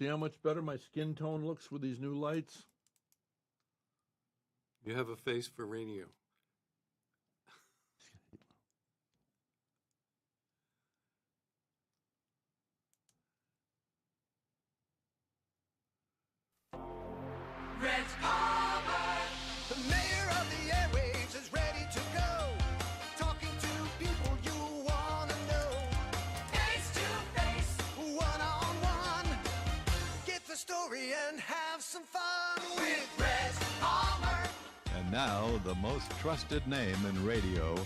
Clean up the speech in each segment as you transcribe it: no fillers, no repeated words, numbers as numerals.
See how much better my skin tone looks with these new lights? You have a face for radio. Rhett Palmer, the mayor of the airwaves, is ready to go. Talking to people you want to know. Face to face, one on one. Get the story and have some fun with Rhett Palmer. And now, the most trusted name in radio,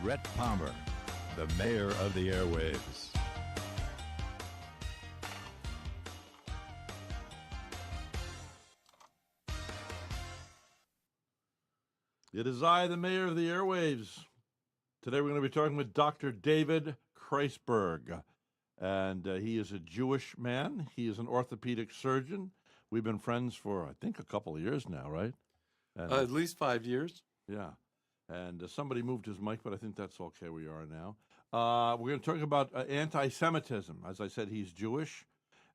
Rhett Palmer, the mayor of the airwaves. It is I, the mayor of the airwaves. Today we're going to be talking with Dr. David Kreisberg. And he is a Jewish man. He is an orthopedic surgeon. We've been friends for, I think, a couple of years now, right? And, At least 5 years. yeah. And somebody moved his mic, but I think that's okay. We are now. We're going to talk about anti-Semitism. As I said, he's Jewish.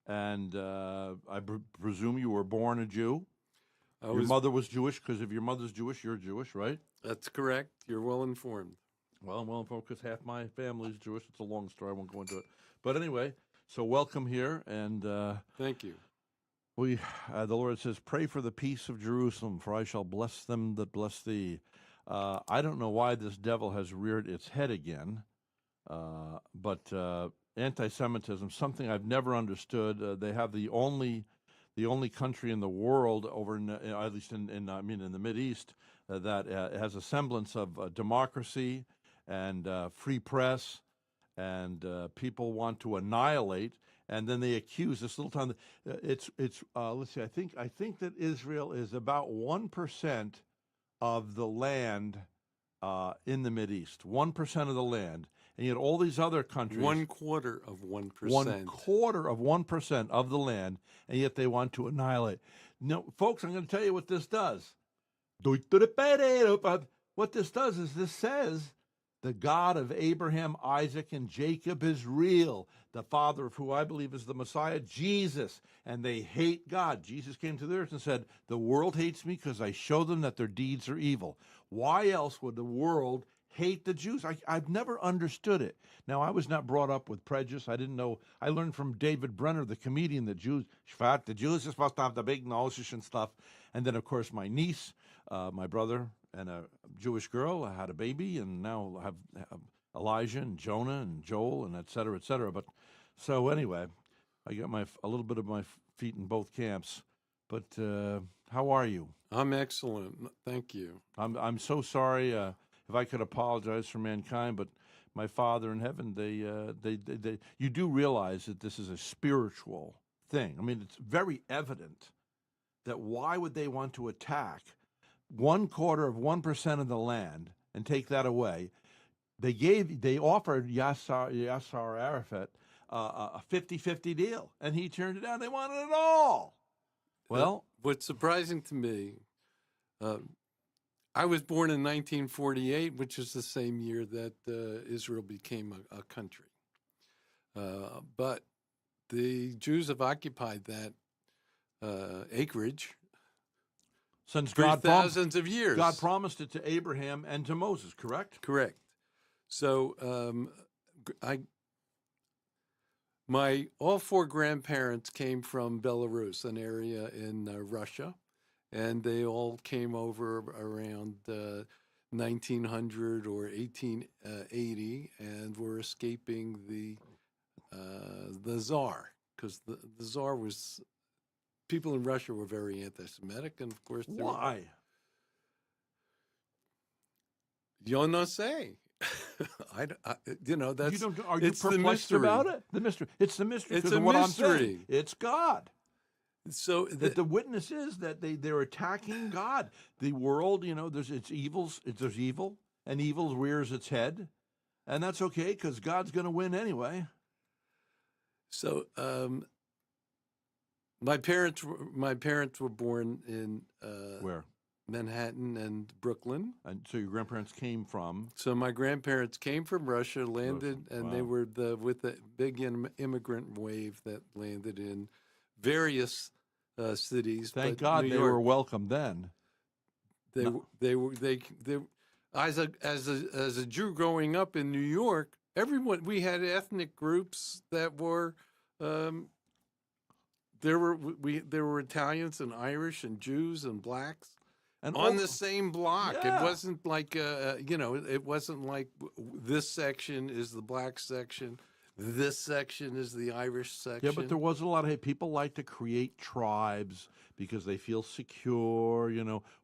And I presume you were born a Jew. Your mother was Jewish, because if your mother's Jewish, you're Jewish, right? That's correct. You're well informed. Well, I'm well informed because half my family's Jewish. It's a long story. I won't go into it. But anyway, so welcome here. And Thank you. the Lord says, pray for the peace of Jerusalem, for I shall bless them that bless thee. I don't know why this devil has reared its head again, but anti-Semitism, something I've never understood. They have the only country in the world, over in, at least in the Mideast, that has a semblance of democracy and free press, and people want to annihilate. And then they accuse this little town. Let's see. I think that Israel is about 1% of the land in the Mideast. 1% of the land. And yet all these other countries... 1/4 of 1%. 1/4 of 1% of the land, and yet they want to annihilate. No, folks, I'm going to tell you what this does. What this does is this says the God of Abraham, Isaac, and Jacob is real, the father of who I believe is the Messiah, Jesus, and they hate God. Jesus came to the earth and said, the world hates me because I show them that their deeds are evil. Why else would the world hate the Jews? I've never understood it. Now, I was not brought up with prejudice. I didn't know. I learned from David Brenner, the comedian, that the Jews are supposed to have the big noses and stuff. And then, of course, my niece, my brother, and a Jewish girl had a baby, and now have Elijah and Jonah and Joel and et cetera, et cetera. But so anyway, I got a little bit of my feet in both camps. But how are you? I'm excellent. Thank you. I'm so sorry. If I could apologize for mankind, but my Father in heaven, you do realize that this is a spiritual thing. I mean, it's very evident that why would they want to attack 1/4 of 1% of the land and take that away? They offered Yasser Arafat a 50-50 deal, and he turned it down. They wanted it all. Well, what's surprising to me, I was born in 1948, which is the same year that Israel became a country. But the Jews have occupied that acreage since for God thousands of years. God promised it to Abraham and to Moses, correct? Correct. So all four grandparents came from Belarus, an area in Russia. And they all came over around 1900 or 1880 and were escaping the Tsar, because the Tsar was, people in Russia were very anti-Semitic, and of course, why? You don't say. That's. Are you perplexed about it? The mystery. It's the mystery. It's a mystery. What I'm saying. It's God. So the witness is that they're attacking God. The world, there's evil, and evil rears its head, and that's okay because God's going to win anyway. So my parents were born in where? Manhattan and Brooklyn. And so your grandparents came from? So my grandparents came from Russia, landed, and they were with the big immigrant wave that landed in various cities. Thank but God New they York, were welcome then. they were as a Jew growing up in New York. We had ethnic groups that were. There were Italians and Irish and Jews and blacks And on the same block. It Yeah. wasn't like it wasn't like this section is the black section, this section is the Irish section. Yeah, but there was a lot of people like to create tribes because they feel secure.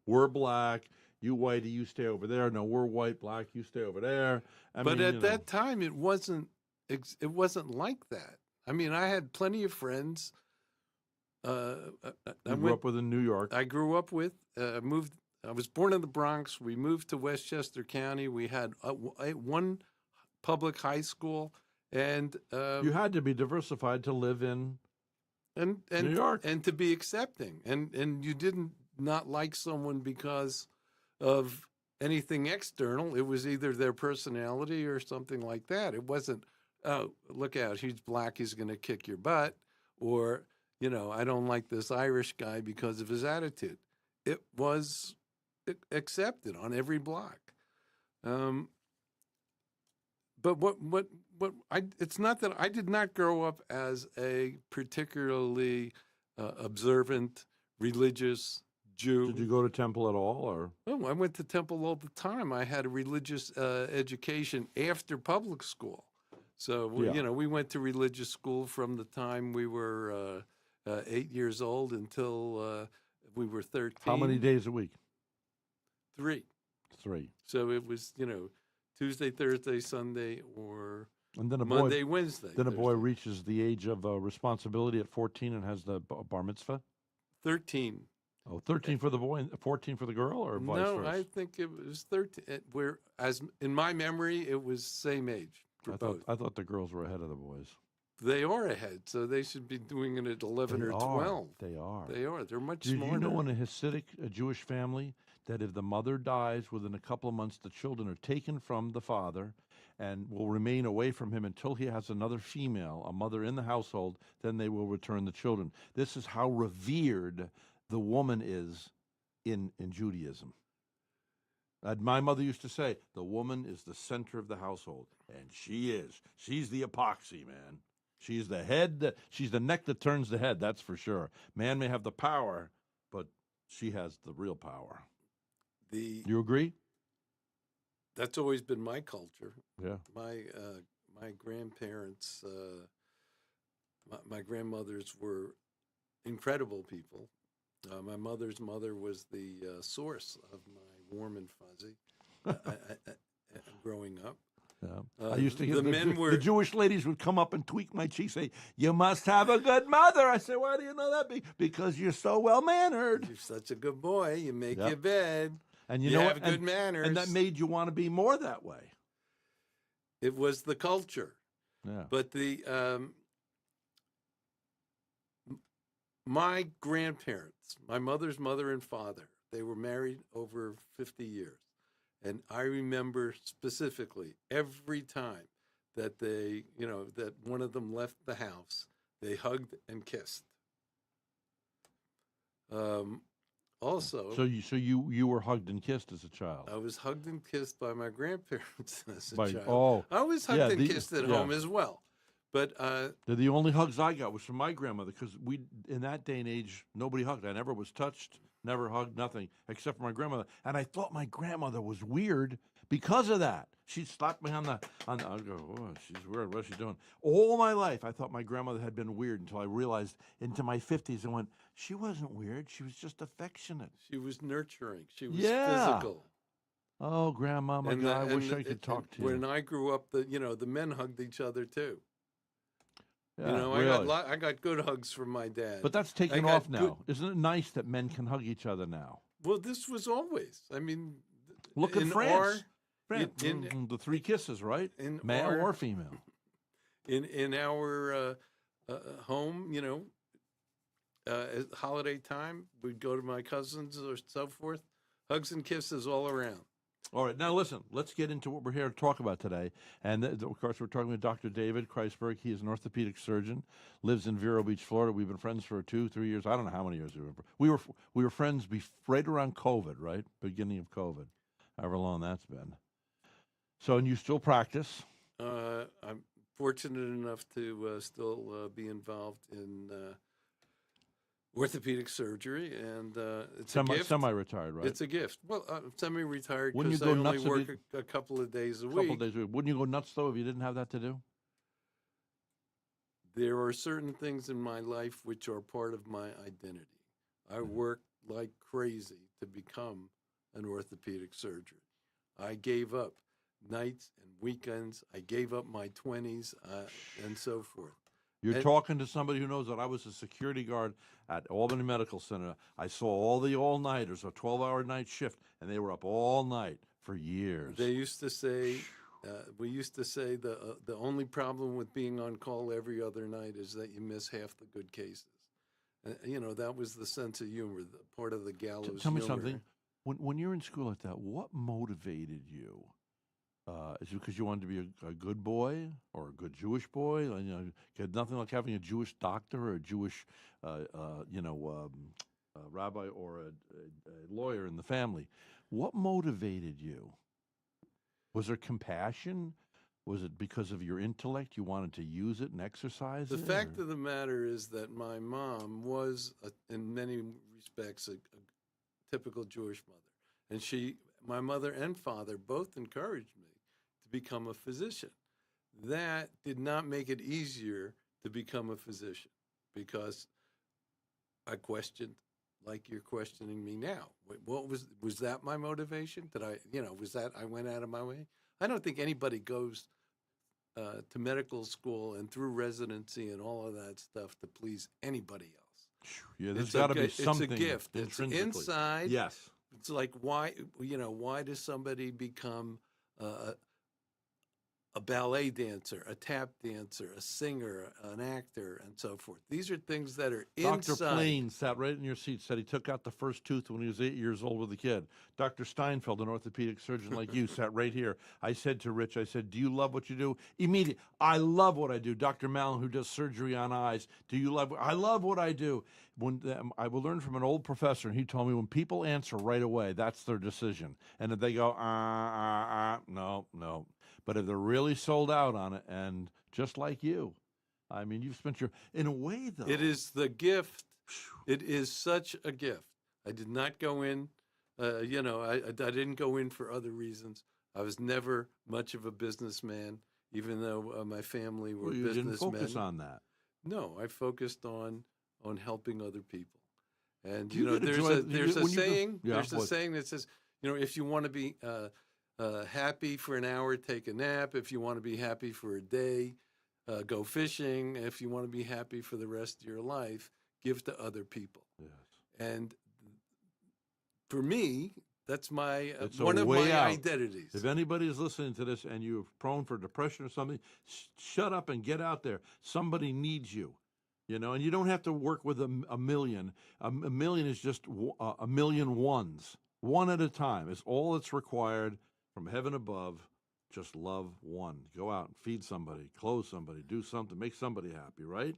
We're black, you whitey, you stay over there. No, we're white, black, you stay over there. But at that time, it wasn't like that. I mean, I had plenty of friends. I grew up with in New York. I grew up with moved. I was born in the Bronx. We moved to Westchester County. We had one public high school, and You had to be diversified to live in New York, and to be accepting. And you didn't not like someone because of anything external. It was either their personality or something like that. It wasn't, oh, look out, he's black, he's going to kick your butt, or I don't like this Irish guy because of his attitude. It was accepted on every block. But it's not that I did not grow up as a particularly observant, religious Jew. Did you go to temple at all, or? Oh, I went to temple all the time. I had a religious education after public school. So, we went to religious school from the time we were 8 years old until we were 13. How many days a week? 3. 3. So it was, Tuesday, Thursday, Sunday, or And then Monday, Wednesday. Then a boy Thursday. reaches the age of responsibility at 14 and has the bar mitzvah? 13. Oh, 13 for the boy and 14 for the girl, or vice No, versa? I think it was 13. As in my memory, it was same age for both. I thought the girls were ahead of the boys. They are ahead, so they should be doing it at 11 or 12. They are. They are. They're much Did smarter. you know in a Hasidic Jewish family that if the mother dies within a couple of months, the children are taken from the father and will remain away from him until he has another female, a mother in the household, then they will return the children. This is how revered the woman is in Judaism. My mother used to say, the woman is the center of the household, and she is. She's the epoxy, man. She's the head, she's the neck that turns the head, that's for sure. Man may have the power, but she has the real power. You agree? That's always been my culture. Yeah. My grandparents, my grandmothers were incredible people. My mother's mother was the source of my warm and fuzzy growing up. Yeah. I used to hear the the Jewish ladies would come up and tweak my cheek, say, "You must have a good mother." I said, "Why do you know that?" Because you're so well-mannered. You're such a good boy. You make Yep. your bed. And you know have what? good manners. And that made you want to be more that way. It was the culture. Yeah. But my grandparents, my mother's mother and father, they were married over 50 years. And I remember specifically every time that that one of them left the house, they hugged and kissed. Also, So you were hugged and kissed as a child. I was hugged and kissed by my grandparents as a child. Oh, I was hugged and kissed at home as well. But the only hugs I got was from my grandmother, because in that day and age, nobody hugged. I never was touched, never hugged, nothing, except for my grandmother. And I thought my grandmother was weird because of that. She'd slap me on the I'd go, "Oh, she's weird. What's she doing?" All my life, I thought my grandmother had been weird until I realized into my 50s and went, she wasn't weird. She was just affectionate. she was nurturing. She was Yeah. physical. Oh, Grandma, my God, I wish I could talk to you. When I grew up, the men hugged each other too. Yeah, I got good hugs from my dad. But that's taken got off now. Isn't it nice that men can hug each other now? Well, this was always. I mean, Look at in France. in- The 3 kisses, right? in Male our- or female. in our home, at holiday time, we'd go to my cousins or so forth, hugs and kisses all around. All right, now listen, let's get into what we're here to talk about today. And of course, we're talking with Dr. David Kreisberg. He is an orthopedic surgeon, lives in Vero Beach, Florida. We've been friends for 2-3 years. I don't know how many years we were friends right around COVID, right? Beginning of COVID, however long that's been. So, and you still practice? I'm fortunate enough to still be involved in orthopedic surgery, and it's a gift. Semi-retired, right? It's a gift. Well, semi-retired Wouldn't because you I go only nuts if work a couple of days a Couple week. days a week. Wouldn't you go nuts though if you didn't have that to do? There are certain things in my life which are part of my identity. I worked like crazy to become an orthopedic surgeon. I gave up nights and weekends. I gave up my 20s and so forth. You're talking to somebody who knows that I was a security guard at Albany Medical Center. I saw all the all-nighters, a 12-hour night shift, and they were up all night for years. They used to say, we used to say the only problem with being on call every other night is that you miss half the good cases. That was the sense of humor, part of the gallows Tell me humor. something. When you're in school like that, what motivated you? Is it because you wanted to be a good boy or a good Jewish boy? You had nothing like having a Jewish doctor or a Jewish, rabbi or a lawyer in the family. What motivated you? Was there compassion? Was it because of your intellect? You wanted to use it and exercise The it? fact of the matter is that my mom was, in many respects, a typical Jewish mother. And my mother and father both encouraged me to become a physician. That did not make it easier to become a physician because I questioned, like you're questioning me now. What was that my motivation? Was that I went out of my way? I don't think anybody goes to medical school and through residency and all of that stuff to please anybody else. Yeah, there's got to be something. It's a gift. It's inside. Yes. It's like why does somebody become a ballet dancer, a tap dancer, a singer, an actor, and so forth? These are things that are inside. Dr. Plain sat right in your seat, said he took out the first tooth when he was 8 years old with a kid. Dr. Steinfeld, an orthopedic surgeon like you, sat right here. I said to Rich, do you love what you do? Immediately, I love what I do. Dr. Mallon, who does surgery on eyes, do you love I love what I do. I will learn from an old professor, and he told me when people answer right away, that's their decision. And if they go, no. But if they're really sold out on it, and just like you, I mean, you've spent in a way, though. It is the gift. It is such a gift. I did not go in, I didn't go in for other reasons. I was never much of a businessman, even though my family were businessmen. You didn't focus on that. No, I focused on helping other people. And, there's a saying that says, if you want to be happy for an hour, take a nap. If you want to be happy for a day, go fishing. If you want to be happy for the rest of your life, give to other people. Yes. And for me, that's It's one a of way my out. identities. If anybody is listening to this and you're prone for depression or something, shut up and get out there. Somebody needs you. And you don't have to work with a million. A million is just a million ones. One at a time is all that's required from heaven above. Just love one. Go out and feed somebody, clothe somebody, do something, make somebody happy, right?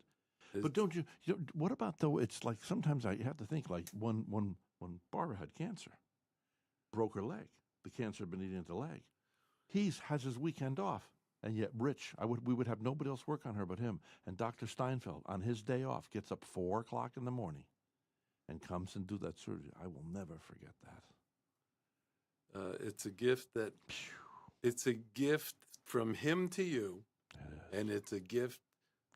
But don't you what about though? It's like sometimes I have to think like when Barbara had cancer, broke her leg. The cancer had been eating at the leg. He has his weekend off. And yet, Rich, we would have nobody else work on her but him. And Dr. Steinfeld, on his day off, gets up 4 o'clock in the morning and comes and do that surgery. I will never forget that. It's a gift it's a gift from him to you, and it's a gift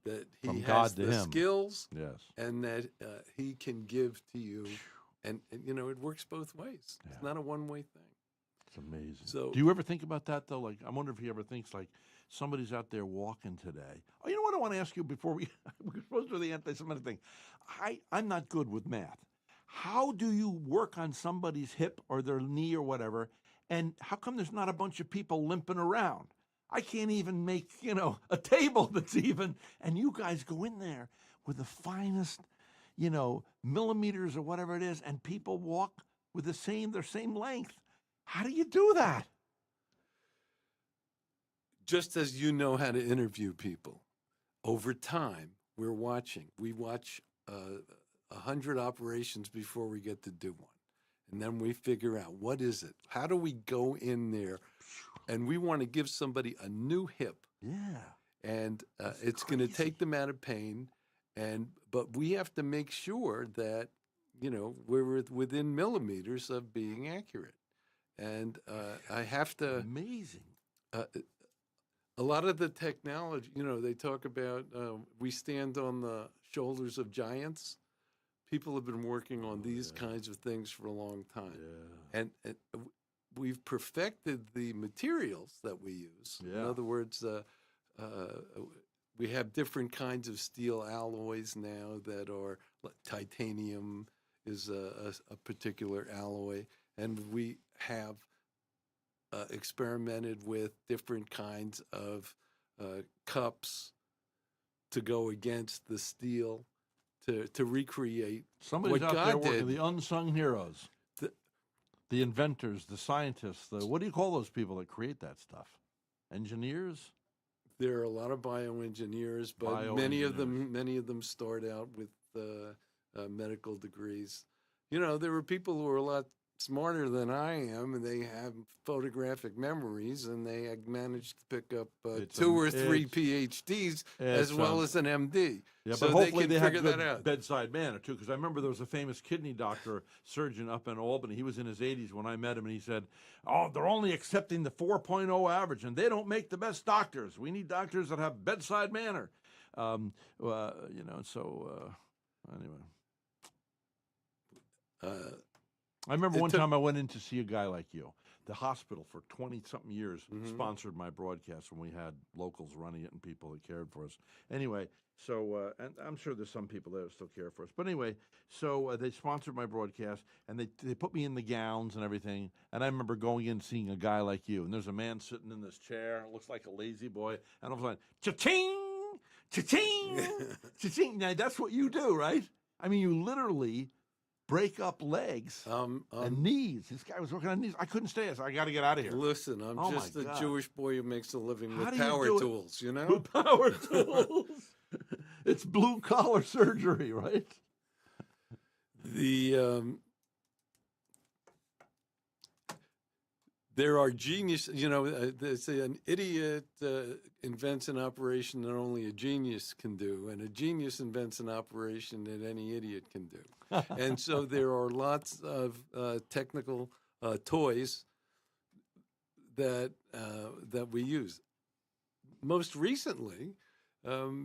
that he From has God to the him. skills, Yes. and that he can give to you, and it works both ways. Yeah. It's not a one-way thing. It's amazing. So, do you ever think about that, though? Like, I wonder if he ever thinks, like, somebody's out there walking today. Oh, you know what I want to ask you before we're supposed to do the anti-Semitic thing. I'm not good with math. How do you work on somebody's hip or their knee or whatever, and how come there's not a bunch of people limping around? I can't even make, a table that's even, and you guys go in there with the finest, millimeters or whatever it is, and people walk with their same length. How do you do that? just as you know how to interview people, over time, we're watching. We watch 100 operations before we get to do one. And then we figure out, what is it? How do we go in there? And we want to give somebody a new hip. Yeah. And it's going to take them out of pain. But we have to make sure that, we're within millimeters of being accurate. And I have to... Amazing. A lot of the technology, they talk about we stand on the shoulders of giants. People have been working on these kinds of things for a long time. Yeah. And we've perfected the materials that we use. Yeah. In other words, we have different kinds of steel alloys now that are titanium is a particular alloy, and we have experimented with different kinds of cups to go against the steel to recreate Somebody's what out God there working, did. the unsung heroes, the inventors, the scientists. What do you call those people that create that stuff? Engineers? There are a lot of bioengineers, but many of them start out with medical degrees. There were people who were a lot smarter than I am, and they have photographic memories, and they had managed to pick up 2 or 3 PhDs as well as an MD. Yeah, so but hopefully they they can have figure good that out. bedside manner too. Because I remember there was a famous kidney doctor, surgeon up in Albany. He was in his 80s when I met him, and he said, "Oh, they're only accepting the 4.0 average, and they don't make the best doctors. We need doctors that have bedside manner." Anyway. I remember one time I went in to see a guy like you. The hospital for 20-something years sponsored my broadcast when we had locals running it and people that cared for us. Anyway, so, and I'm sure there's some people that still care for us. But anyway, so they sponsored my broadcast, and they put me in the gowns and everything. And I remember going in and seeing a guy like you. And there's a man sitting in this chair, looks like a lazy boy. And all of a sudden, cha-ching, cha-ching, cha-ching. Now, that's what you do, right? I mean, you literally break up legs and knees. This guy was working on knees. I couldn't stay. I said, I got to get out of here. Listen, I'm just a Jewish boy who makes a living How with do you power do it? tools, With power tools. It's blue collar surgery, right? There are genius, they say an idiot invents an operation that only a genius can do, and a genius invents an operation that any idiot can do. And so there are lots of technical toys that we use. Most recently,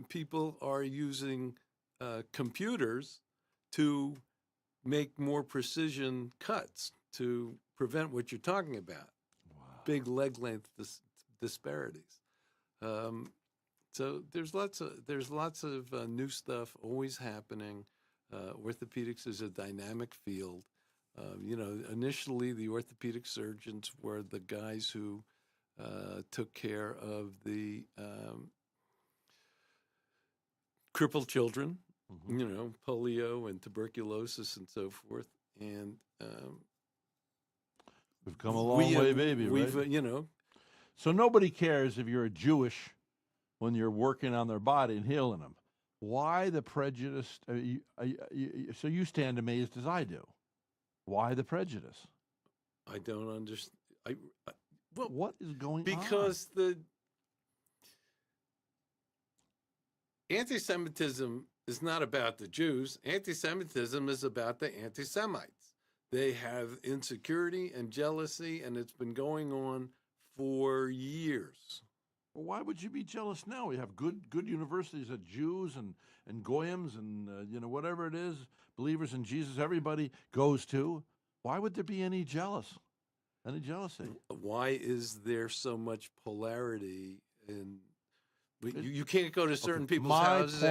people are using computers to make more precision cuts to prevent what you're talking about. Big leg length disparities. So there's lots of new stuff always happening. Orthopedics is a dynamic field. Initially the orthopedic surgeons were the guys who took care of the crippled children, polio and tuberculosis and so forth. And we've come a long way, baby, right? So nobody cares if you're a Jewish when you're working on their body and healing them. Why the prejudice? So you stand amazed as I do. Why the prejudice? I don't understand. What is going on? Because the anti-Semitism is not about the Jews. Anti-Semitism is about the anti-Semites. They have insecurity and jealousy, and it's been going on for years. Well, why would you be jealous now? We have good universities that Jews and Goyams and whatever it is, believers in Jesus, everybody goes to. Why would there be any jealousy? Why is there so much polarity? You can't go to certain people's houses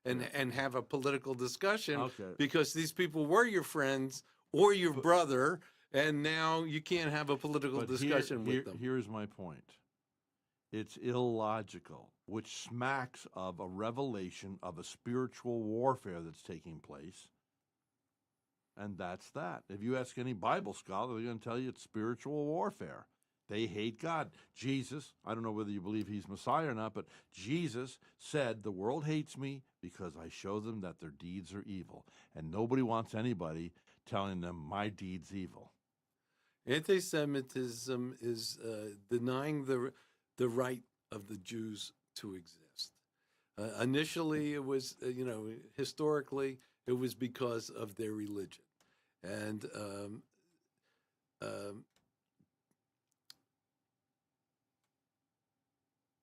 and have a political discussion because these people were your friends or your brother, and now you can't have a political discussion with them. Here's my point. It's illogical, which smacks of a revelation of a spiritual warfare that's taking place. And that's that. If you ask any Bible scholar, they're going to tell you it's spiritual warfare. They hate God. Jesus, I don't know whether you believe he's Messiah or not, but Jesus said, the world hates me because I show them that their deeds are evil. And nobody wants anybody telling them my deed's evil. Anti-Semitism is denying the right of the Jews to exist. Initially, it was, historically, it was because of their religion. And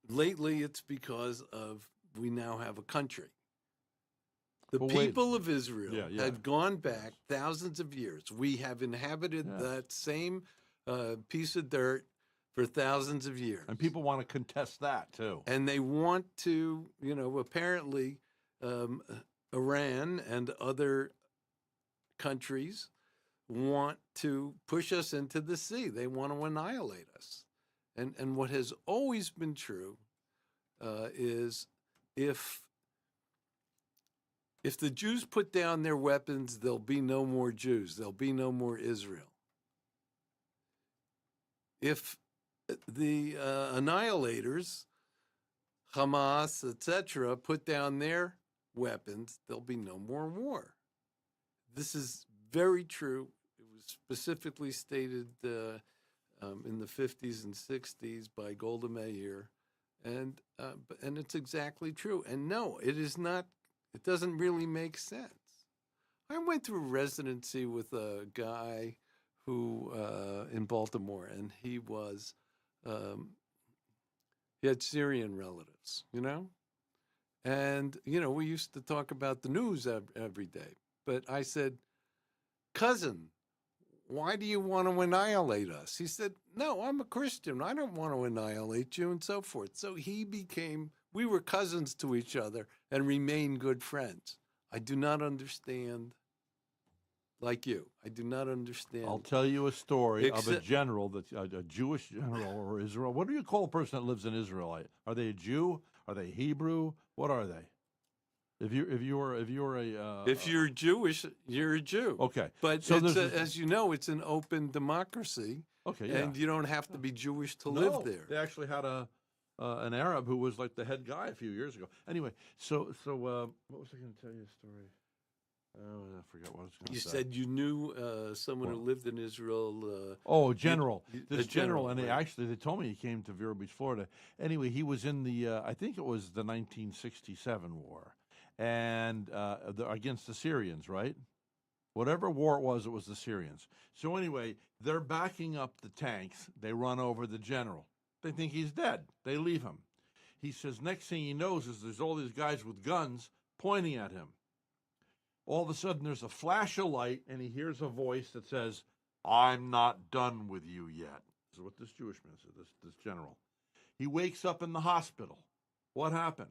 lately, it's because of we now have a country. The Well, wait. people of Israel Yeah. had gone back thousands of years. We have inhabited Yes. that same piece of dirt for thousands of years. And people want to contest that, too. And they want to, apparently Iran and other countries want to push us into the sea. They want to annihilate us. And what has always been true is if the Jews put down their weapons, there'll be no more Jews. There'll be no more Israel. If the annihilators, Hamas, etc., put down their weapons, there'll be no more war. This is very true. It was specifically stated in the 50s and 60s by Golda Meir, and it's exactly true. And no, it is not. It doesn't really make sense. I went through residency with a guy who in Baltimore, and he was he had Syrian relatives, and we used to talk about the news every day. But I said, cousin, why do you want to annihilate us? He said, no, I'm a Christian. I don't want to annihilate you, and so forth. So we were cousins to each other and remain good friends. I do not understand, like you, I do not understand. I'll tell you a story of a general, a Jewish general or Israel. What do you call a person that lives in Israel? Are they a Jew? Are they Hebrew? What are they? If you're Jewish, you're a Jew. Okay, but so as you know, it's an open democracy. Okay, yeah. And you don't have to be Jewish to live there. They actually had an Arab who was like the head guy a few years ago. Anyway, so what was I going to tell you a story? Oh, I forgot what I was going to say. You said you knew someone who lived in Israel. General. This general, and right. they told me he came to Vero Beach, Florida. Anyway, he was in I think it was the 1967 war, and against the Syrians, right? Whatever war it was the Syrians. So anyway, they're backing up the tanks. They run over the general. They think he's dead. They leave him. He says, next thing he knows is there's all these guys with guns pointing at him. All of a sudden, there's a flash of light, and he hears a voice that says, I'm not done with you yet. This is what this Jewish man said, this general. He wakes up in the hospital. What happened?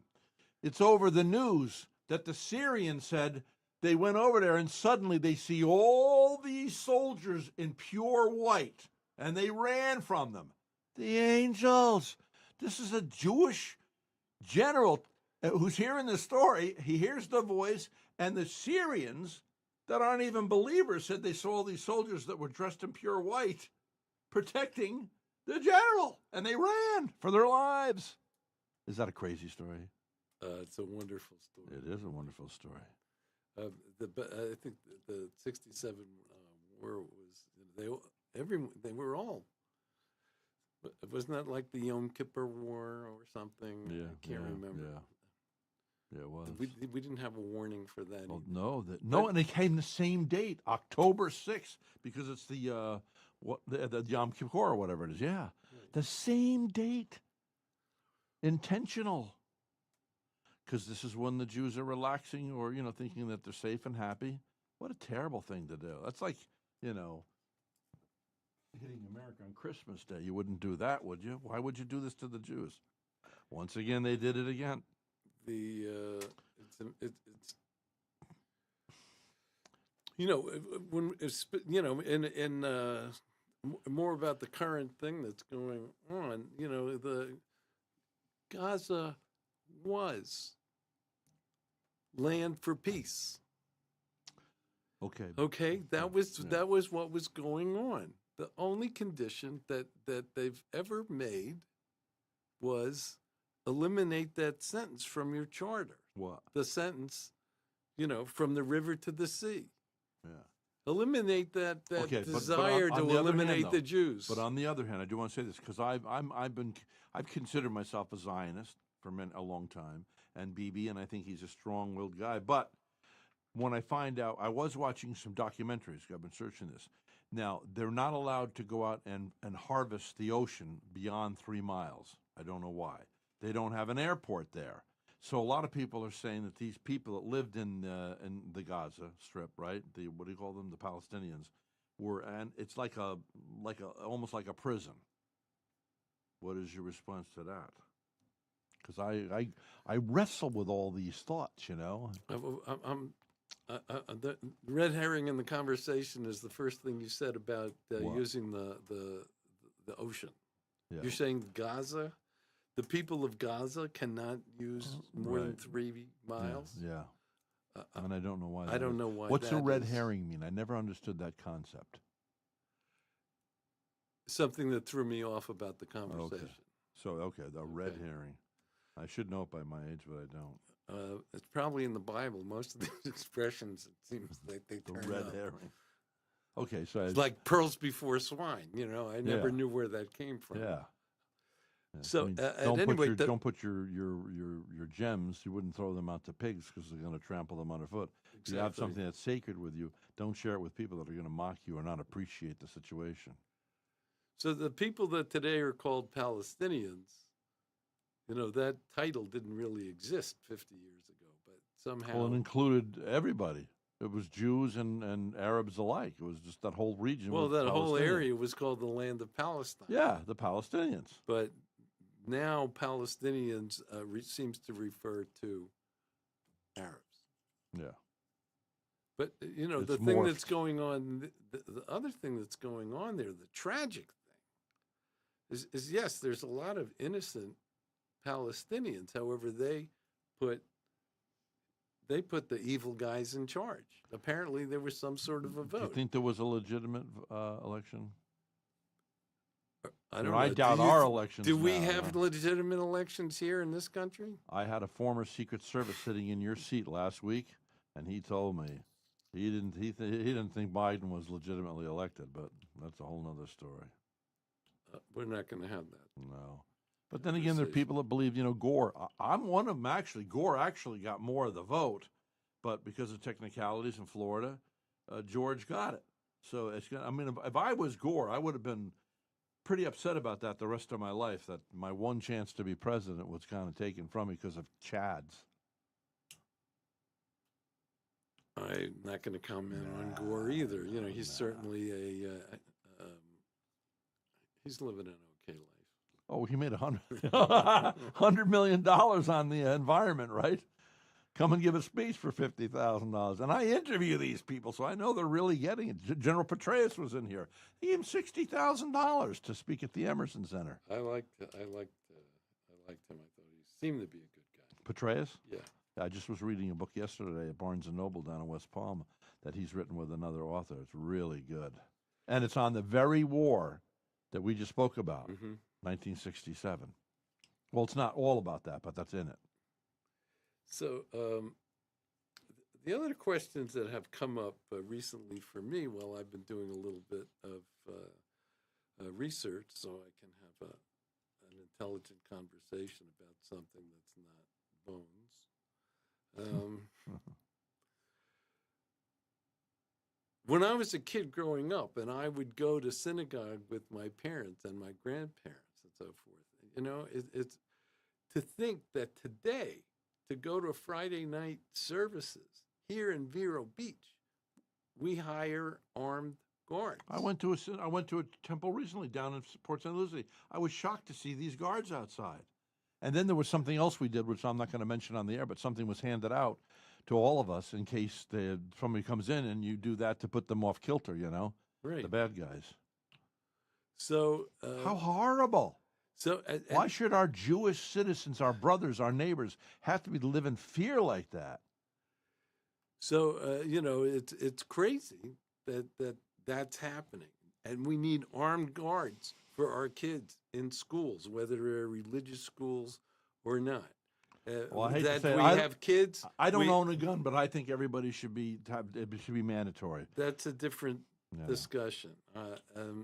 It's over the news that the Syrians said they went over there, and suddenly they see all these soldiers in pure white, and they ran from them. The angels. This is a Jewish general who's hearing the story. He hears the voice, and the Syrians that aren't even believers said they saw all these soldiers that were dressed in pure white protecting the general, and they ran for their lives. Is that a crazy story? It's a wonderful story. It is a wonderful story. I think the '67 war was they were all. Wasn't that like the Yom Kippur War or something? Yeah, I can't remember. Yeah, it was. We didn't have a warning for that. Well, no, and it came the same date, October 6th, because it's the Yom Kippur or whatever it is. Yeah, the same date. Intentional. Because this is when the Jews are relaxing or, thinking that they're safe and happy. What a terrible thing to do. That's like, hitting America on Christmas Day. You wouldn't do that, would you? Why would you do this to the Jews? Once again, they did it again. More about the current thing that's going on. The Gaza was land for peace. Okay. Okay, that was what was going on. the only condition that they've ever made was eliminate that sentence from your charter. What? The sentence, from the river to the sea. Yeah. Eliminate that Okay, desire on to the other hand, eliminate the though, Jews. But on the other hand, I do want to say this because I've considered myself a Zionist for a long time, and Bibi, and I think he's a strong-willed guy. But when I find out, I was watching some documentaries. I've been searching this. Now they're not allowed to go out and harvest the ocean beyond 3 miles. I don't know why. They don't have an airport there. So a lot of people are saying that these people that lived in the Gaza Strip, right? What do you call them? The Palestinians and it's like almost like a prison. What is your response to that? Because I wrestle with all these thoughts, The red herring in the conversation is the first thing you said about using the ocean. Yeah. You're saying Gaza, the people of Gaza cannot use more than 3 miles? Yeah. And I don't know why. I don't know why. What's a red is. herring mean? I never understood that concept. Something that threw me off about the conversation. The red herring. I should know it by my age, but I don't. It's probably in the Bible. Most of these expressions, it seems like they turn The red up. herring. Okay, so It's like pearls before swine. I never knew where that came from. Yeah. So, don't put your gems. You wouldn't throw them out to pigs because they're going to trample them underfoot. If you have something that's sacred with you, don't share it with people that are going to mock you or not appreciate the situation. So the people that today are called Palestinians, that title didn't really exist 50 years ago, but somehow. Well, it included everybody. It was Jews and Arabs alike. It was just that whole region. Well, was that whole Palestinian. area was called the land of Palestine. Yeah, the Palestinians. But now Palestinians seems to refer to Arabs. Yeah. But, the It's thing morphed. that's going on, the other thing that's going on there, the tragic thing, is yes, there's a lot of innocent Palestinians. However, they put the evil guys in charge. Apparently, there was some sort of a vote. Do you think there was a legitimate election? I don't know. I doubt our elections. Do we now, have legitimate elections here in this country? I had a former Secret Service sitting in your seat last week, and he told me he didn't think Biden was legitimately elected, but that's a whole nother story. We're not going to have that. No. But then again, there are people that believe, Gore. I'm one of them, actually. Gore actually got more of the vote, but because of technicalities in Florida, George got it. So, if I was Gore, I would have been pretty upset about that the rest of my life, that my one chance to be president was kind of taken from me because of Chads. I'm not going to comment on Gore either. He's certainly he's living an okay life. Oh, he made $100 million on the environment, right? Come and give a speech for $50,000. And I interview these people, so I know they're really getting it. General Petraeus was in here. He gave him $60,000 to speak at the Emerson Center. I liked him. I thought he seemed to be a good guy. Petraeus? Yeah. I just was reading a book yesterday at Barnes & Noble down in West Palm that he's written with another author. It's really good. And it's on the very war that we just spoke about, 1967. Well, it's not all about that, but that's in it. So the other questions that have come up recently for me while I've been doing a little bit of research so I can have an intelligent conversation about something that's not bones. When I was a kid growing up, and I would go to synagogue with my parents and my grandparents and so forth, it's to think that today, to go to Friday night services here in Vero Beach, we hire armed guards. I went to a temple recently down in Port St. Lucie. I was shocked to see these guards outside. And then there was something else we did, which I'm not going to mention on the air, but something was handed out to all of us in case somebody comes in and you do that to put them off kilter, Right. The bad guys. So how horrible. So why should our Jewish citizens, our brothers, our neighbors, have to live in fear like that? So it's crazy that's happening. And we need armed guards for our kids in schools, whether they're religious schools or not. Well, I hate to That say it, we have kids. I don't own a gun, but I think everybody should be it should be mandatory. That's a different discussion. I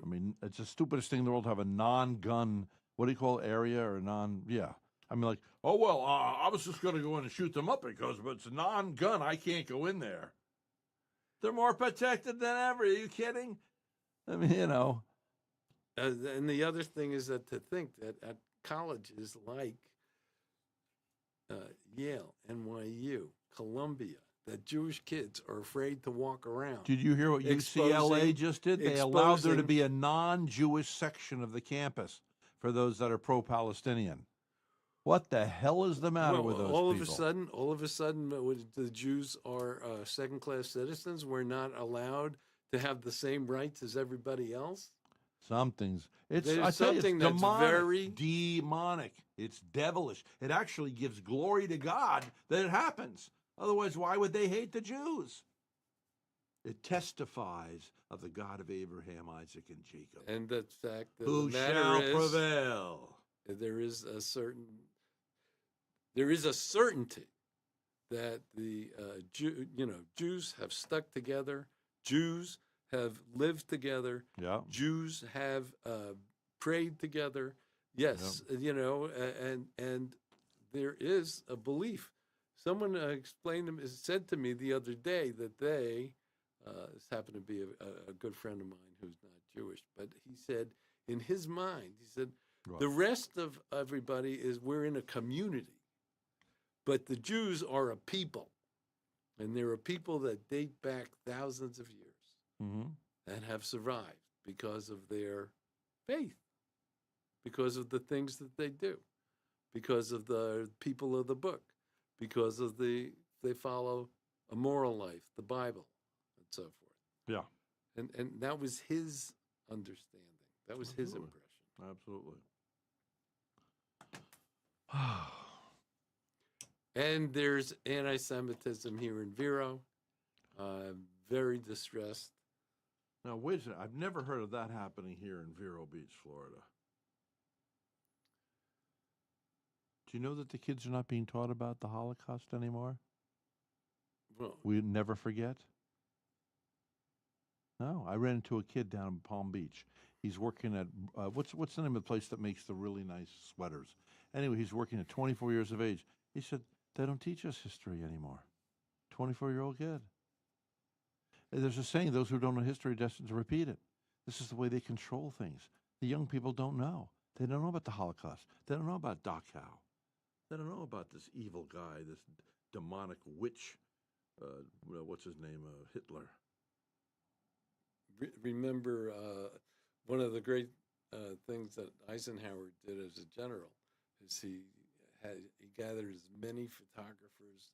mean, it's the stupidest thing in the world to have a non-gun, what do you call it, area or non? Yeah. I mean, like, oh, well, I was just going to go in and shoot them up because it's a non-gun. I can't go in there. They're more protected than ever. Are you kidding? I mean, you know. And the other thing is that to think that at colleges like Yale, NYU, Columbia, that Jewish kids are afraid to walk around. Did you hear what UCLA just did? They allowed there to be a non-Jewish section of the campus for those that are pro-Palestinian. What the hell is the matter with those people? All of a sudden, the Jews are second-class citizens. We're not allowed to have the same rights as everybody else. It's that's demonic, very demonic. It's devilish. It actually gives glory to God that it happens. Otherwise, why would they hate the Jews? It testifies of the God of Abraham, Isaac, and Jacob. And the fact that who the matter shall is, prevail. There is a certainty that the Jews have stuck together. Jews have lived together. Yeah. Jews have prayed together. Yes, and there is a belief. Someone said to me the other day that this happened to be a good friend of mine who's not Jewish, but he said in his mind, the rest of everybody we're in a community, but the Jews are a people, and they're a people that date back thousands of years and have survived because of their faith, because of the things that they do, because of the people of the book, because of they follow a moral life, the Bible, and so forth. Yeah. And that was his understanding. That was his impression. Absolutely. And there's anti-Semitism here in Vero. Very distressed. Now, wait a second. I've never heard of that happening here in Vero Beach, Florida. Do you know that the kids are not being taught about the Holocaust anymore? Well, We never forget? No, I ran into a kid down in Palm Beach. He's working at, what's the name of the place that makes the really nice sweaters? Anyway, he's working at 24 years of age. He said, they don't teach us history anymore. 24-year-old kid. There's a saying, those who don't know history are destined to repeat it. This is the way they control things. The young people don't know. They don't know about the Holocaust. They don't know about Dachau. They don't know about this evil guy, this demonic witch, what's his name, Hitler. Remember, one of the great things that Eisenhower did as a general is he gathered as many photographers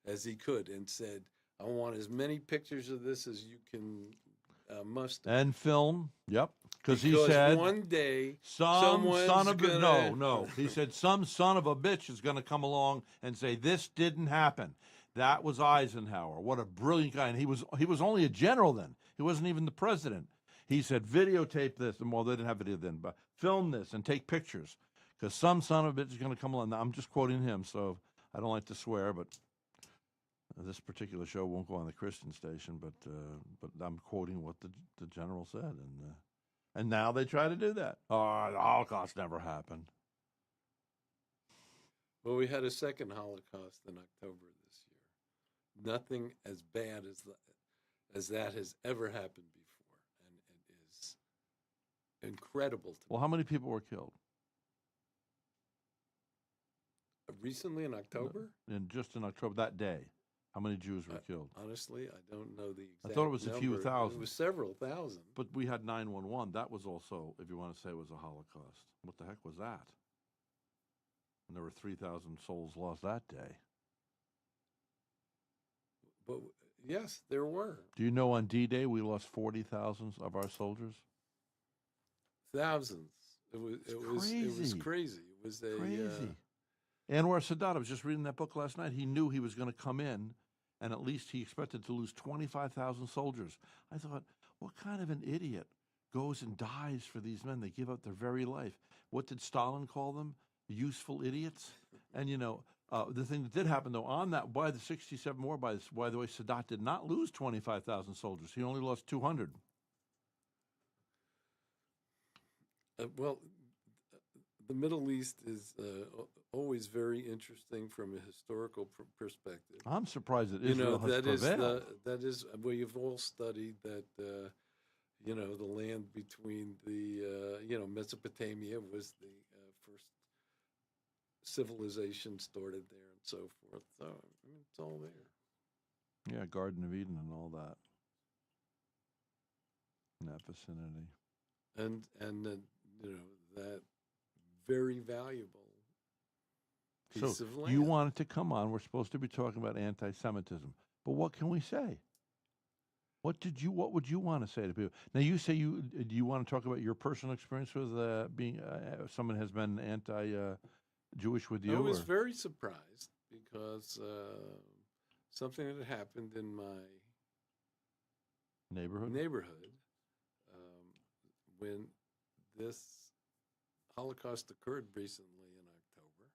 as he could and said, I want as many pictures of this as you can muster. And film, yep. Because he said, one day, some son of a, no. He said, some son of a bitch is going to come along and say, this didn't happen. That was Eisenhower. What a brilliant guy. And he was only a general then. He wasn't even the president. He said, videotape this. And well, they didn't have video then, but film this and take pictures. Because some son of a bitch is going to come along. Now, I'm just quoting him, so I don't like to swear, but this particular show won't go on the Christian station, but I'm quoting what the general said. And now they try to do that. Oh, the Holocaust never happened. Well, we had a second Holocaust in October this year. Nothing as bad as that has ever happened before, and it is incredible to me. Well, how many people were killed? Recently in October? Just in October, that day. How many Jews were killed? Honestly, I don't know the exact I thought it was a few number. thousand. It was several thousand. But we had 9/11. That was also, if you want to say, was a Holocaust. What the heck was that? And there were 3,000 souls lost that day. But yes, there were. Do you know on D-Day we lost 40,000 of our soldiers? Thousands. It was crazy. It was crazy. Anwar Sadat, I was just reading that book last night. He knew he was going to come in, and at least he expected to lose 25,000 soldiers. I thought, what kind of an idiot goes and dies for these men. They give up their very life. What did Stalin call them? Useful idiots. And the thing that did happen, though, on that, by the 67 war, by the way, Sadat did not lose 25,000 soldiers. He only lost 200. Well, the Middle East is always very interesting from a historical perspective. I'm surprised that Israel has prevailed. That is we've all studied that. The land between the Mesopotamia was the first civilization started there, and so forth. So I mean, it's all there. Yeah, Garden of Eden and all that in that vicinity. And that very valuable piece of land. You wanted to come on. We're supposed to be talking about anti-Semitism, but what can we say? What would you want to say to people? Now, you say do you want to talk about your personal experience with being someone has been anti-Jewish with you? I was very surprised because something that happened in my neighborhood when this Holocaust occurred recently in October.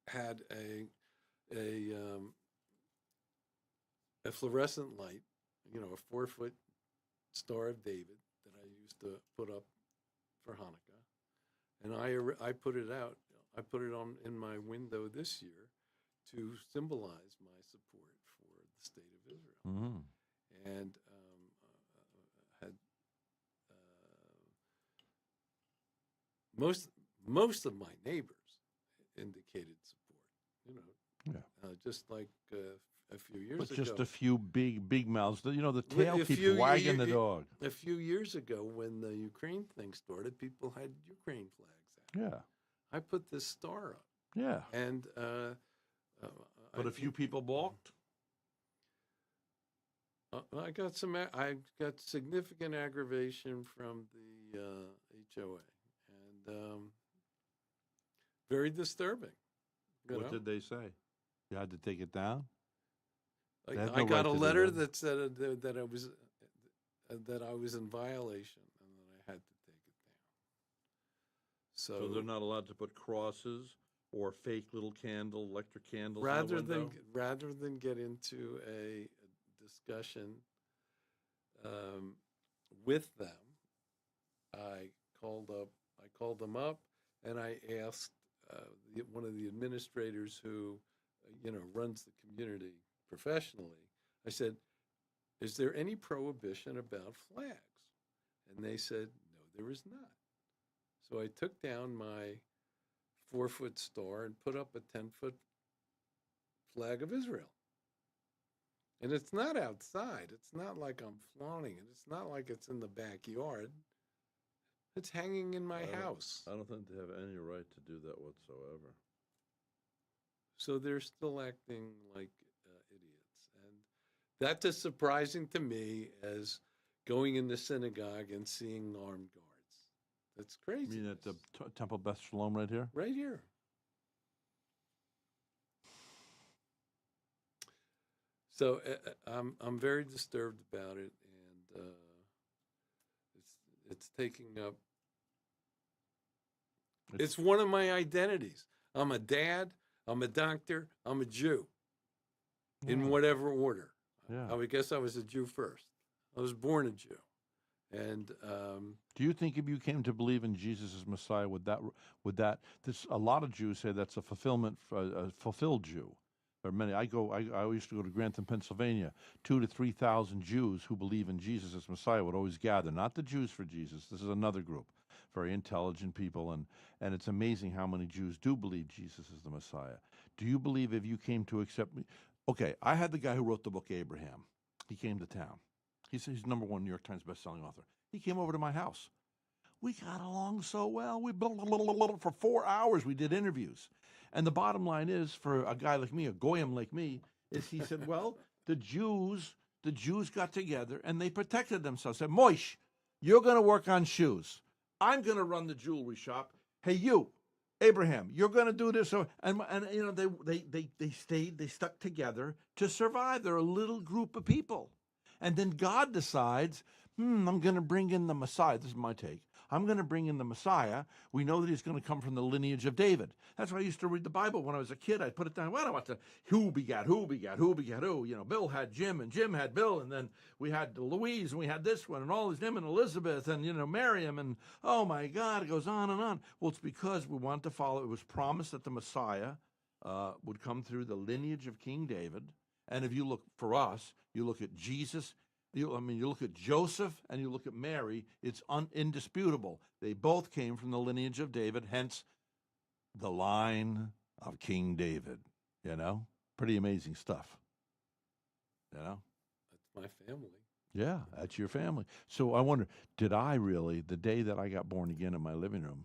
I had a fluorescent light, a 4-foot Star of David that I used to put up for Hanukkah, and I put it out. I put it on in my window this year to symbolize my support for the state of Israel, and had most of my neighbors indicated support. Just like a few years ago. But just a few big mouths. The tail keeps wagging the dog. A few years ago, when the Ukraine thing started, people had Ukraine flags out. Yeah. I put this star up. Yeah. And but a few people balked. I got significant aggravation from the HOA, and very disturbing. What did they say? You had to take it down? I got a letter that said that I was in violation and that I had to take it down. So they're not allowed to put crosses or fake little electric candles. Rather than get into a discussion with them, I called them up and I asked one of the administrators who runs the community professionally. I said, "Is there any prohibition about flags?" And they said, "No, there is not." So I took down my 4-foot star and put up a 10-foot flag of Israel. And it's not outside. It's not like I'm flaunting it. It's not like it's in the backyard. It's hanging in my house. I don't think they have any right to do that whatsoever. So they're still acting like idiots. And that's as surprising to me as going in the synagogue and seeing armed guards. That's crazy. You mean at the Temple Beth Shalom right here? Right here. So I'm very disturbed about it, and it's taking up. It's one of my identities. I'm a dad. I'm a doctor. I'm a Jew. In whatever order. Yeah. I would guess I was a Jew first. I was born a Jew, and do you think if you came to believe in Jesus as Messiah, would that a lot of Jews say that's a fulfilled Jew. There are many. I used to go to Grantham, Pennsylvania. 2,000 to 3,000 Jews who believe in Jesus as Messiah would always gather. Not the Jews for Jesus. This is another group, very intelligent people, and it's amazing how many Jews do believe Jesus is the Messiah. Do you believe if you came to accept me? Okay, I had the guy who wrote the book Abraham. He came to town. He's #1 New York Times bestselling author. He came over to my house. We got along so well. We built for 4 hours. We did interviews. And the bottom line is, for a guy like me, a goyim like me, is he said, well, the Jews got together and they protected themselves. Said, Moish, you're going to work on shoes. I'm going to run the jewelry shop. Hey, you, Abraham, you're going to do this. And you know, they stuck together to survive. They're a little group of people. And then God decides, I'm going to bring in the Messiah. This is my take. I'm going to bring in the Messiah. We know that he's going to come from the lineage of David. That's why I used to read the Bible when I was a kid. I'd put it down. Well, I want to, who begat who begat who begat who. You know, Bill had Jim and Jim had Bill. And then we had Louise and we had this one and all his name and Elizabeth and, Miriam. And oh my God, it goes on and on. Well, it's because we want to follow. It was promised that the Messiah would come through the lineage of King David. And if you look for us, you look at Jesus, you look at Joseph and you look at Mary, it's indisputable. They both came from the lineage of David, hence the line of King David, Pretty amazing stuff, That's my family. Yeah, that's your family. So I wonder, did I really, the day that I got born again in my living room,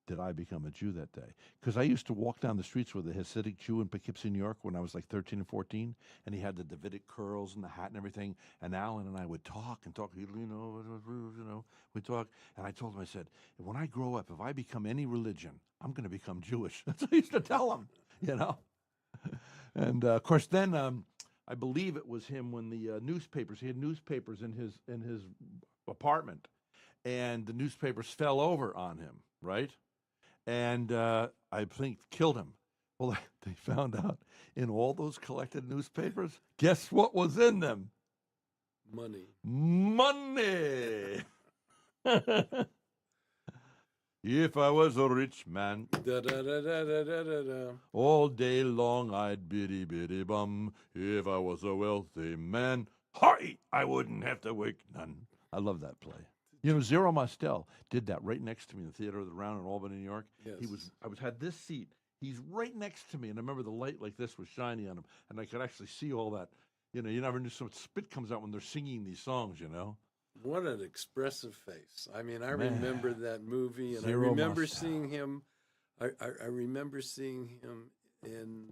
did I become a Jew that day? Because I used to walk down the streets with a Hasidic Jew in Poughkeepsie, New York when I was like 13 and 14, and he had the Davidic curls and the hat and everything, and Alan and I would talk, we'd talk, and I told him, I said, when I grow up, if I become any religion, I'm going to become Jewish. That's what I used to tell him, And of course, then I believe it was him when the newspapers, he had newspapers in his apartment, and the newspapers fell over on him, right? And I think killed him. Well, they found out in all those collected newspapers, guess what was in them? Money. Money! If I was a rich man, Da, da, da, da, da, da, da, da. all day long I'd biddy biddy bum. If I was a wealthy man, hi, I wouldn't have to work none. I love that play. Zero Mostel did that right next to me in the Theater of the Round in Albany, New York. Yes. I had this seat. He's right next to me, and I remember the light like this was shining on him, and I could actually see all that. You never knew so much spit comes out when they're singing these songs. What an expressive face. I mean, I Man. remember that movie, and Zero I remember Mostel. seeing him. I remember seeing him in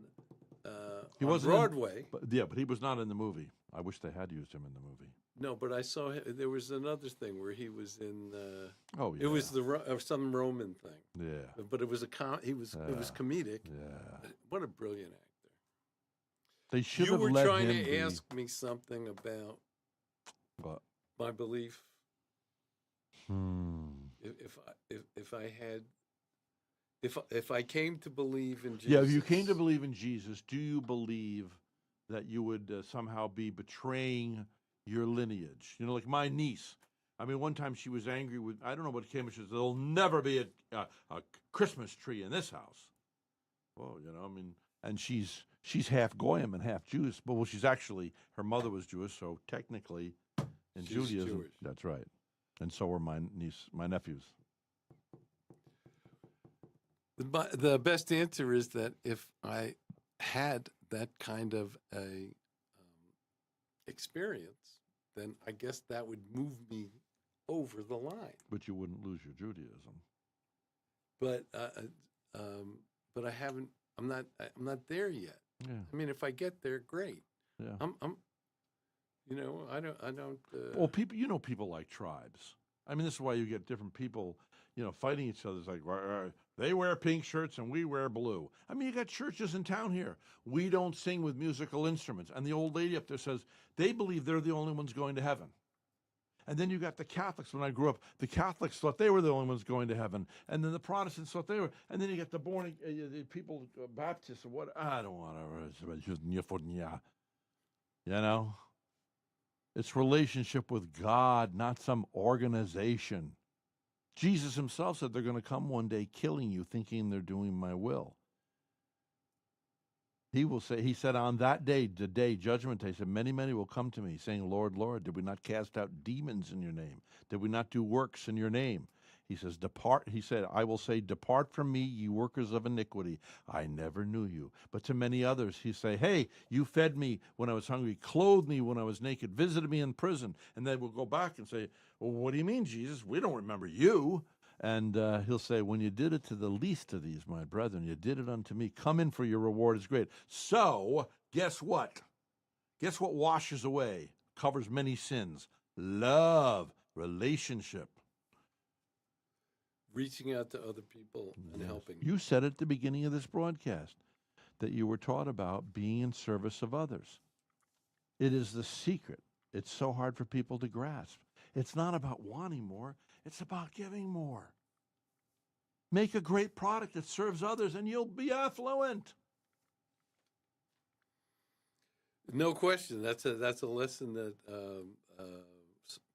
He on wasn't in- Broadway. But he was not in the movie. I wish they had used him in the movie. No, but I saw him. There was another thing where he was in. Oh yeah, It was some Roman thing, yeah, but it was it was comedic. yeah. What a brilliant actor! They should You have were let trying him to be. ask me something about But, my belief. If I came to believe in Jesus. yeah, if you came to believe in Jesus, do you believe that you would somehow be betraying your lineage? Like my niece. I mean, one time she was angry with, I don't know what came, she said, there'll never be a Christmas tree in this house. Well, and she's half Goyim and half Jewish. But she's actually, her mother was Jewish, so technically in She's Judaism, Jewish. that's right. And so were my nephews. The best answer is that if I had that kind of a experience, then I guess that would move me over the line. But you wouldn't lose your Judaism. But I haven't. I'm not there yet. Yeah. I mean, if I get there, great. Yeah. I'm. I don't. Well, people like tribes. I mean, this is why you get different people, fighting each other. It's like, they wear pink shirts and we wear blue. I mean, you got churches in town here. We don't sing with musical instruments. And the old lady up there says they believe they're the only ones going to heaven. And then you got the Catholics. When I grew up, the Catholics thought they were the only ones going to heaven. And then the Protestants thought they were. And then you got the the people, Baptists, or what. I don't want to. It's relationship with God, not some organization. Jesus himself said they're going to come one day killing you, thinking they're doing my will. He said, on that day, the day, judgment day, he said, many, many will come to me, saying, Lord, Lord, did we not cast out demons in your name? Did we not do works in your name? He says, I will say, depart from me, ye workers of iniquity. I never knew you. But to many others, he say, hey, you fed me when I was hungry, clothed me when I was naked, visited me in prison. And they will go back and say, well, what do you mean, Jesus? We don't remember you. And he'll say, when you did it to the least of these, my brethren, you did it unto me. Come in, for your reward is great. So, guess what? Guess what washes away, covers many sins? Love, relationship. Reaching out to other people and helping. You said at the beginning of this broadcast that you were taught about being in service of others. It is the secret it's so hard for people to grasp. It's not about wanting more, it's about giving more. Make a great product that serves others and you'll be affluent. No question. That's a lesson that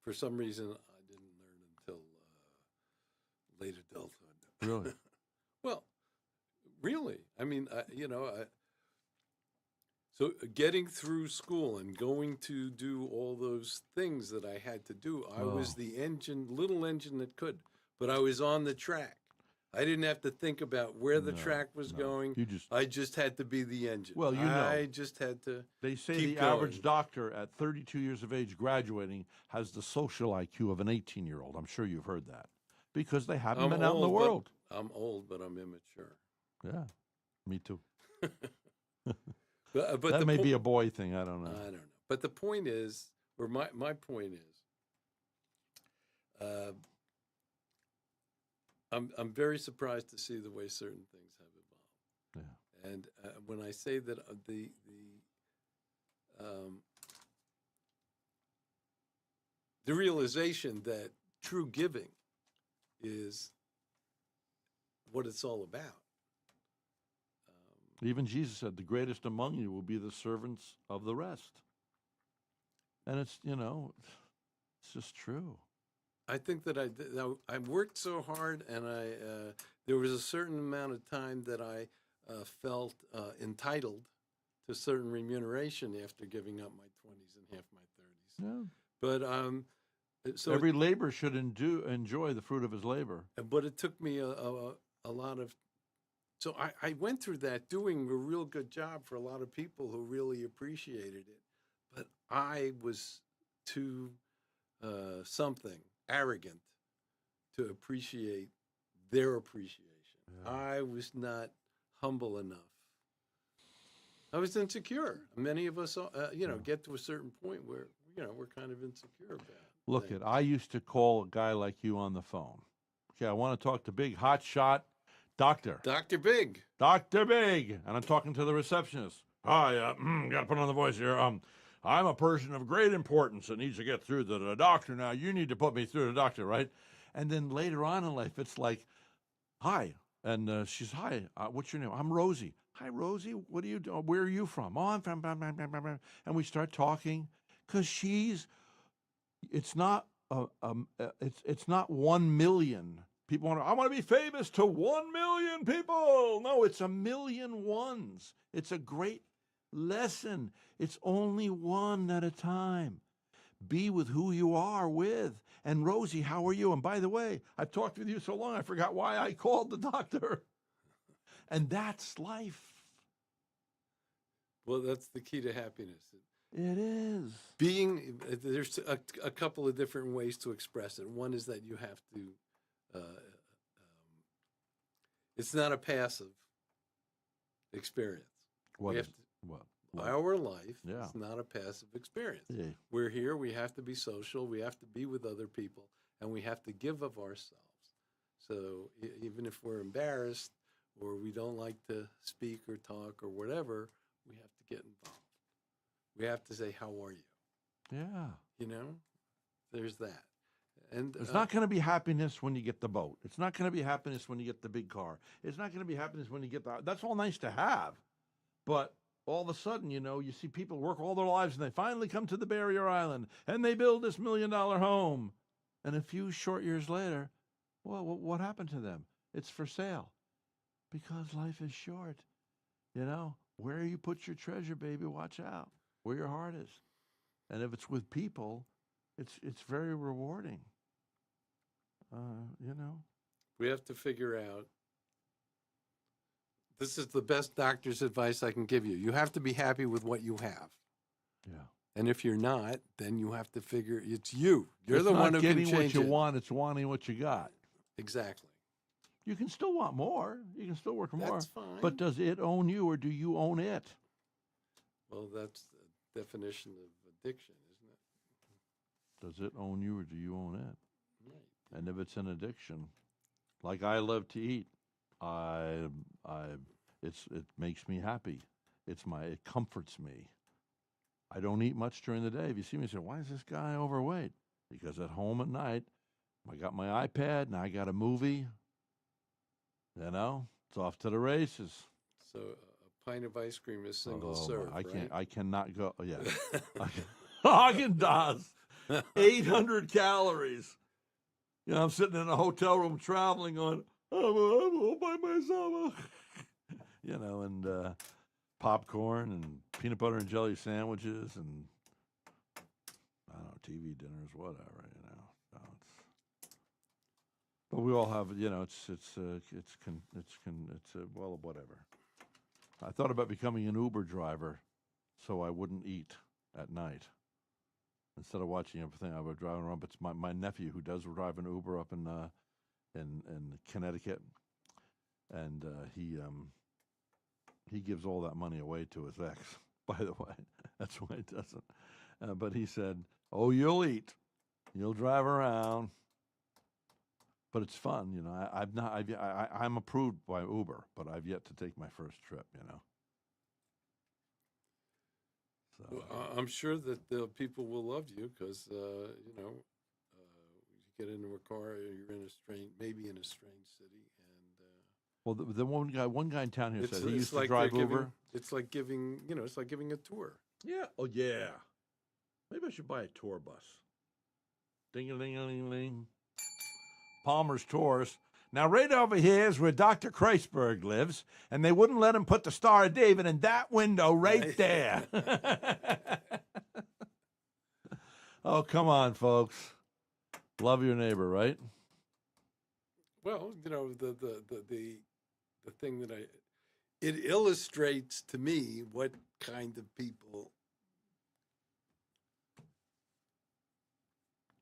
for some reason I didn't learn until late adulthood. Really? Well, really. I mean, so getting through school and going to do all those things that I had to do, I was the little engine that could, but I was on the track. I didn't have to think about where the track was going. I just had to be the engine. Well, I just had to. They say keep the going. average doctor at 32 years of age graduating has the social IQ of an 18-year-old. I'm sure you've heard that because they haven't been out in the world. I'm old, but I'm immature. Yeah, me too. But that may be a boy thing. I don't know. I don't know. But the point is, or my point is, I'm very surprised to see the way certain things have evolved. Yeah. And when I say that the realization that true giving is what it's all about. Even Jesus said, the greatest among you will be the servants of the rest. And it's, it's just true. I think that I worked so hard, and there was a certain amount of time that I felt entitled to certain remuneration after giving up my 20s and half my 30s. Yeah. But so every labor should enjoy the fruit of his labor. But it took me a lot of. So I went through that doing a real good job for a lot of people who really appreciated it. But I was too arrogant to appreciate their appreciation. Yeah. I was not humble enough. I was insecure. Many of us, get to a certain point where, we're kind of insecure about it. Look, I used to call a guy like you on the phone. Okay, I want to talk to big hot shot Dr. Big. Dr. Big. And I'm talking to the receptionist. Hi, got to put on the voice here. I'm a person of great importance that needs to get through to the doctor. Now, you need to put me through to the doctor, right? And then later on in life, it's like, hi. And she's, hi, what's your name? I'm Rosie. Hi, Rosie. What are you doing? Where are you from? Oh, I'm from, and we start talking because it's not 1 million. People I want to be famous to 1 million people. No, it's 1,000,000 ones. It's a great lesson. It's only one at a time. Be with who you are with. And Rosie, how are you? And by the way, I've talked with you so long, I forgot why I called the doctor. And that's life. Well, that's the key to happiness. It is. There's a couple of different ways to express it. One is that you have to, it's not a passive experience. What? Our life is not a passive experience. Yeah. We're here, we have to be social, we have to be with other people, and we have to give of ourselves. So even if we're embarrassed or we don't like to speak or talk or whatever, we have to get involved. We have to say, how are you? Yeah. There's that. And it's not going to be happiness when you get the boat. It's not going to be happiness when you get the big car. It's not going to be happiness when you get that's all nice to have. But all of a sudden, you see people work all their lives and they finally come to the barrier island and they build this $1 million home. And a few short years later, well, what happened to them? It's for sale. Because life is short. Where you put your treasure, baby, watch out. Where your heart is. And if it's with people, it's very rewarding. We have to figure out. This is the best doctor's advice I can give you. You have to be happy with what you have. Yeah. And if you're not, then you have to figure it's you. You're the one who can change it. It's not getting what you want, it's wanting what you got. Exactly. You can still want more. You can still work for more. That's fine. But does it own you or do you own it? Well, that's the definition of addiction, isn't it? Does it own you or do you own it? Right. And if it's an addiction, like I love to eat, it makes me happy. It comforts me. I don't eat much during the day. If you see me, you say, why is this guy overweight? Because at home at night, I got my iPad and I got a movie. You know, it's off to the races. So a pint of ice cream is single Oh, serve, I can't. right? I cannot go. Yeah, Haagen-Dazs, 800 calories. You know, I'm sitting in a hotel room traveling on. I'm all by myself. You know, and popcorn and peanut butter and jelly sandwiches and I don't know, TV dinners, whatever. You know, so but we all have. You know, well, whatever. I thought about becoming an Uber driver, so I wouldn't eat at night. Instead of watching everything, I would drive around. But it's my nephew who does drive an Uber up in Connecticut, and he gives all that money away to his ex. By the way, that's why he doesn't. But he said, "Oh, you'll eat, you'll drive around." But it's fun, you know. I'm approved by Uber, but I've yet to take my first trip, you know. So Well, I'm sure that the people will love you because, you know, you get into a car, you're in maybe in a strange city, and well, the one guy in town here said he used to like drive they're Uber. It's like giving, you know, it's like giving a tour. Yeah. Oh, yeah. Maybe I should buy a tour bus. Ding-a-ling-a-ling-ling. Palmer's Tours. Now, right over here is where Dr. Kreisberg lives, and they wouldn't let him put the Star of David in that window right there. Oh, come on, folks. Love your neighbor, right? Well, you know, the thing that it illustrates to me what kind of people,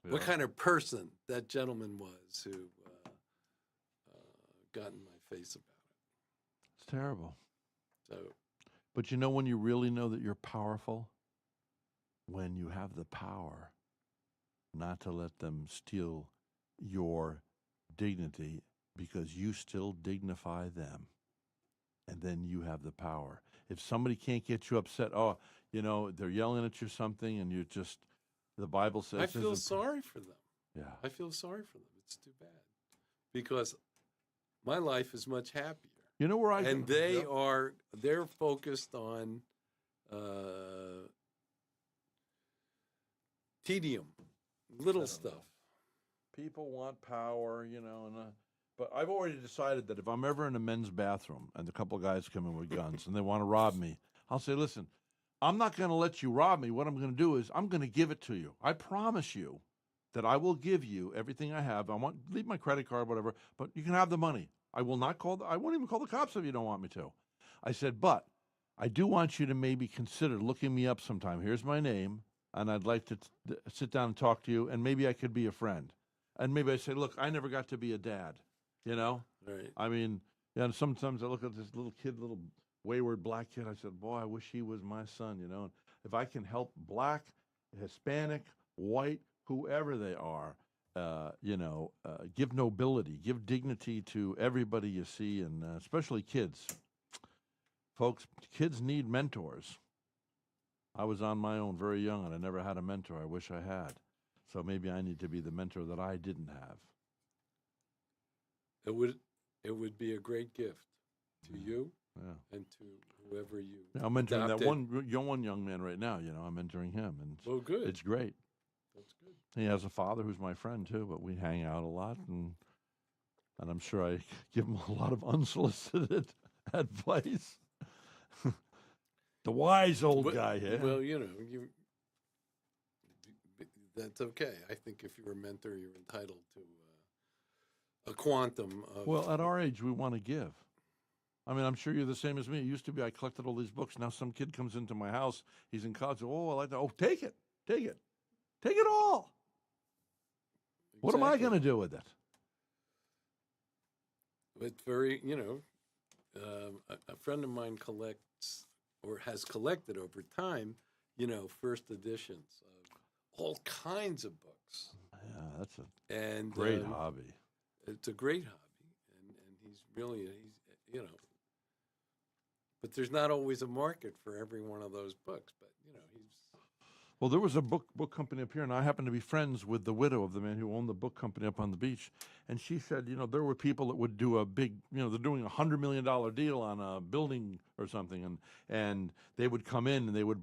what kind of person that gentleman was who got in my face about it. It's terrible. So, But you know when you really know that you're powerful? When you have the power not to let them steal your dignity because you still dignify them. And then you have the power. If somebody can't get you upset, oh, you know, they're yelling at you something and you're just, the Bible says. I feel sorry for them. Yeah. I feel sorry for them. It's too bad. Because my life is much happier. You know where I and go? they Yep. they're focused on tedium, little stuff. People want power, you know, and but I've already decided that if I'm ever in a men's bathroom and a couple of guys come in with guns and they want to rob me, I'll say, listen, I'm not going to let you rob me. What I'm going to do is I'm going to give it to you. I promise you that I will give you everything I have. Leave my credit card, whatever, but you can have the money. I won't even call the cops if you don't want me to. I said, but I do want you to maybe consider looking me up sometime. Here's my name, and I'd like to sit down and talk to you, and maybe I could be a friend. And maybe I say, look, I never got to be a dad, you know? Right. I mean, yeah, and sometimes I look at this little kid, little wayward black kid. I said, boy, I wish he was my son, you know? And if I can help black, Hispanic, white, whoever they are, give nobility, give dignity to everybody you see, and especially kids. Folks, kids need mentors. I was on my own very young, and I never had a mentor. I wish I had. So maybe I need to be the mentor that I didn't have. It would be a great gift to you and to whoever you. Yeah, I'm mentoring adopted. that one young man right now. You know, I'm mentoring him, and Oh, good. it's great. That's good. He has a father who's my friend too, but we hang out a lot, and I'm sure I give him a lot of unsolicited advice. The wise old guy here. Well, you know, that's okay. I think if you're a mentor, you're entitled to a quantum of. Well, at our age, we want to give. I mean, I'm sure you're the same as me. It used to be I collected all these books. Now some kid comes into my house. He's in college. Oh, I like that. Oh, take it. Take it. Take it all. What am I going to do with it? It's very, you know, a friend of mine collects or has collected over time, you know, first editions of all kinds of books. Yeah, that's a And great hobby. It's a great hobby, and he's you know. But there's not always a market for every one of those books. But you know, Well, there was a book company up here, and I happened to be friends with the widow of the man who owned the book company up on the beach. And she said, there were people that would do a big, they're doing $100 million deal on a building or something, and they would come in and they would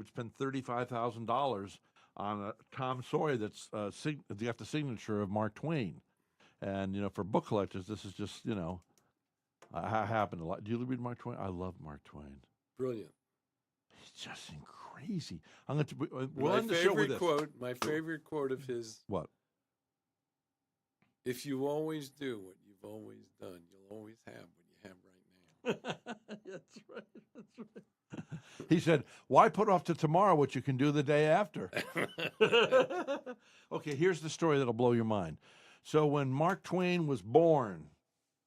spend $35,000 on a Tom Sawyer that's got the signature of Mark Twain. And for book collectors, this is just happened a lot. Do you read Mark Twain? I love Mark Twain. Brilliant. He's just crazy. I'm going to. We'll end the show with this. My favorite quote of his. What? If you always do what you've always done, you'll always have what you have right now. That's right. That's right. He said, "Why put off to tomorrow what you can do the day after?" Okay, here's the story that'll blow your mind. So when Mark Twain was born,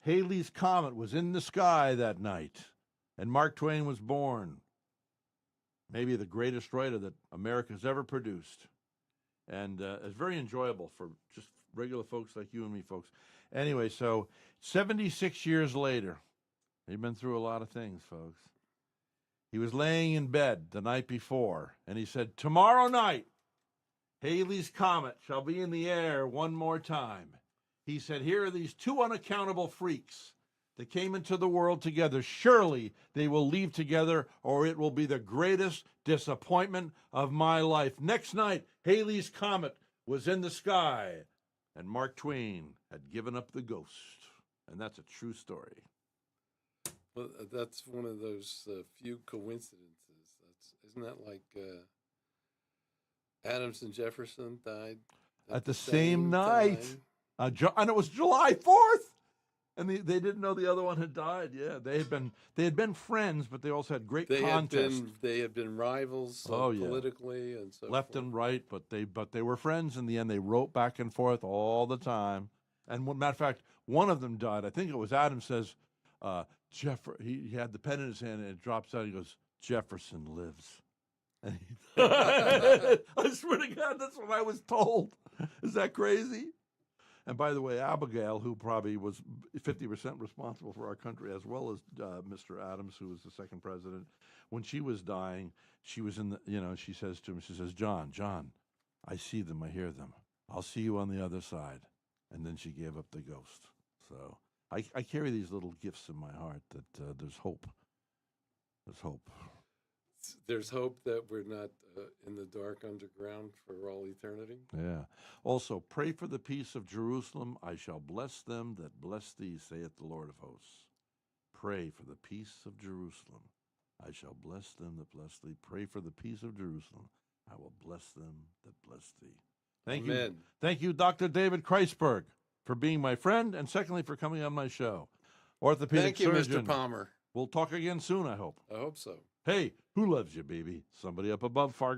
Halley's Comet was in the sky that night, and Mark Twain was born. Maybe the greatest writer that America's ever produced. And it's very enjoyable for just regular folks like you and me, folks. Anyway, so 76 years later, he'd been through a lot of things, folks. He was laying in bed the night before, and he said, "Tomorrow night, Halley's Comet shall be in the air one more time." He said, "Here are these two unaccountable freaks that came into the world together. Surely they will leave together, or it will be the greatest disappointment of my life." Next night, Halley's Comet was in the sky, and Mark Twain had given up the ghost. And that's a true story. Well, that's one of those few coincidences. Isn't that like Adams and Jefferson died At the same night. time? And it was July 4th. And they didn't know the other one had died. Yeah, they had been friends, but they also had great contests. They had been rivals politically and so left forth. and right, but they were friends in the end. They wrote back and forth all the time. And matter of fact, one of them died. I think it was Adams says, he had the pen in his hand and it drops out. He goes, "Jefferson lives." And I swear to God, that's what I was told. Is that crazy? And by the way, Abigail, who probably was 50% responsible for our country, as well as Mr. Adams, who was the second president, when she was dying, she was in the, she says to him, she says, John, I see them, I hear them. I'll see you on the other side. And then she gave up the ghost. So I carry these little gifts in my heart that there's hope. There's hope. There's hope that we're not in the dark underground for all eternity. Yeah. Also, pray for the peace of Jerusalem. I shall bless them that bless thee, saith the Lord of hosts. Pray for the peace of Jerusalem. I shall bless them that bless thee. Pray for the peace of Jerusalem. I will bless them that bless thee. Thank Amen. you. Thank you, Dr. David Kreisberg, for being my friend, and secondly, for coming on my show. Orthopedic Thank you, surgeon. Mr. Palmer. We'll talk again soon, I hope. I hope so. Hey, who loves you, baby? Somebody up above, far